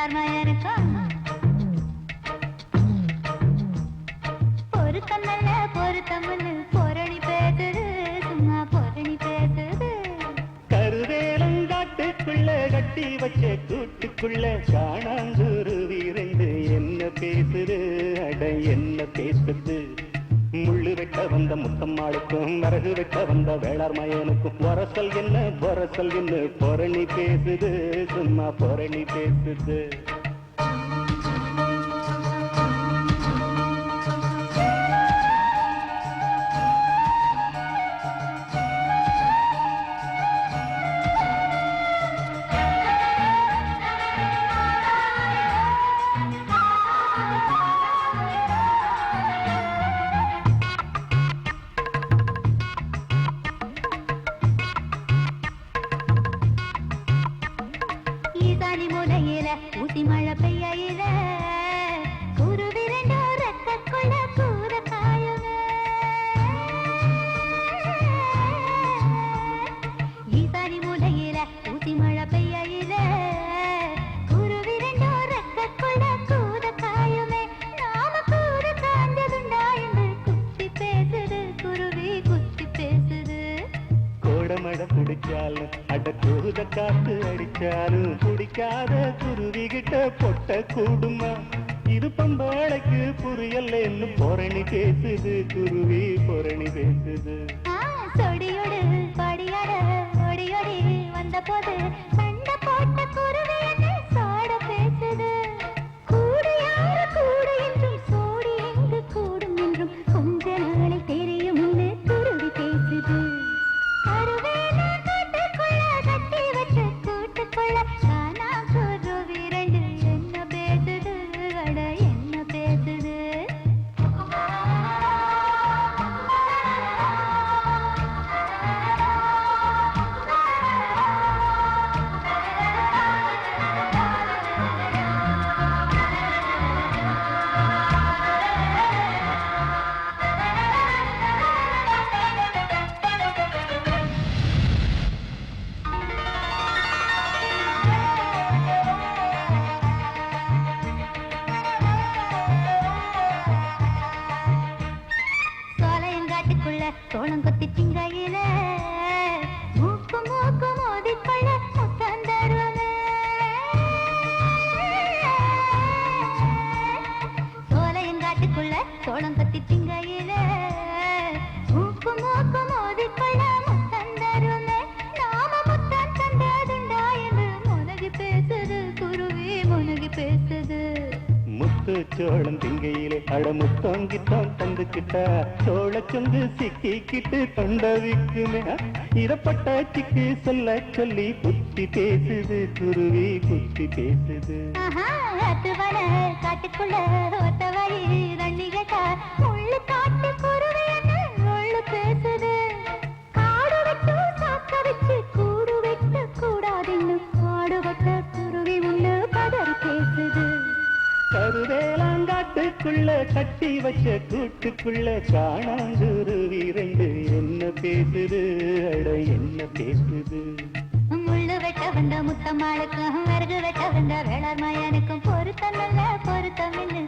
வேளாண்மையனுக்கும் பொருத்தம் நல்ல பொருத்தம்னு பொரணி பேசுது, சும்மா பொரணி பேசுது. கருவேலங்காட்டுக்குள்ள கட்டி வச்ச கூட்டுக்குள்ள காணாங்குருவி ரெண்டு என்ன பேசுது, அட என்ன பேசுது. முள்ளு வெட்ட வந்த முத்தம்மாளுக்கும் வரகு வெட்ட வந்த வேளார் மயனுக்கும் வரசல் என்ன பொரசல் என்ன பொரணி பேசுது, சும்மா பொரணி பேசுது. ஊசி மழை பெய்யில குருவி ரெண்டோ ரெக்கக்குள்ள கூற காயுங்க. ஈசானி மூலையில ஊசி மழை பெய்யில குருவி ரெண்டோ ரெக்கக்குள்ள கூற காயுமே. நாம கூற காஞ்சதுண்டா என்று குத்தி பேசுது, குருவி குத்தி பேசுது. கோடமழை குடிச்சாலும் அட கூத காத்து அடிச்சாலும் குடிக்காத குருவி கிட்ட பொட்ட கூடுமா. இது பம்பாளைக்கு புரியலன்னு பொரணி பேசுது, குருவி பொரணி பேசுது. சொடியோடு படியாட ஒடியோடி வந்த போது சண்டை போட்ட குருவி என்ன சாட பேசுது. கூடு யாரு கூடு என்றும் சோடி எங்கு கூடும் என்றும் கொஞ்ச நாளை தெரியும் குருவி பேசுது. சோளம் கொத்தி திங்கையில மூக்கு மூக்கு மோதிக்கொள்ள முத்தம் தருவமே. சோலையங்காட்டுக்குள்ள சோளம் கொத்தி திங்கையில மூக்கு மூக்கு மோதிக்கொள்ள முத்தம் தருவமே. நாம முத்தம் தந்ததுண்டா என்று முனகி பேசுது, குருவி முனகி பேசுது. முத்து சோளம் திங்கையிலே அட முத்தங்கித்தான் தந்துக்கிட்டா சோழ சொந்து சிக்கிக்கிட்டு தொண்டவிக்குமே. இடப்பட்ட சிக்கு சொல்ல சொல்லி குத்தி பேசுது, குருவி குத்தி பேசுது. காட்டுக்குள்ள ஒத்த வழி தண்ணி கேட்டா முள்ளு காட்டு குருவி என்ன முள்ளு பேசுது. காடு விட்டு சாக்க வச்சு கூடு வெட்ட கூடாதுன்னு காடு வெட்ட குருவி முன்னு பதறி பேசுது. கருவேலாங்காட்டுக்குள்ள கட்டி வச்ச கூட்டுக்குள்ள காணாங்குருவி ரெண்டு என்ன பேசுது, அட என்ன பேசுது. முள்ளு வெட்ட வந்த முத்தம்மாளுக்கும் வரகு வெட்ட வந்த வேளாண்மையனுக்கும் பொருத்தம் நல்ல பொருத்தம் என்ன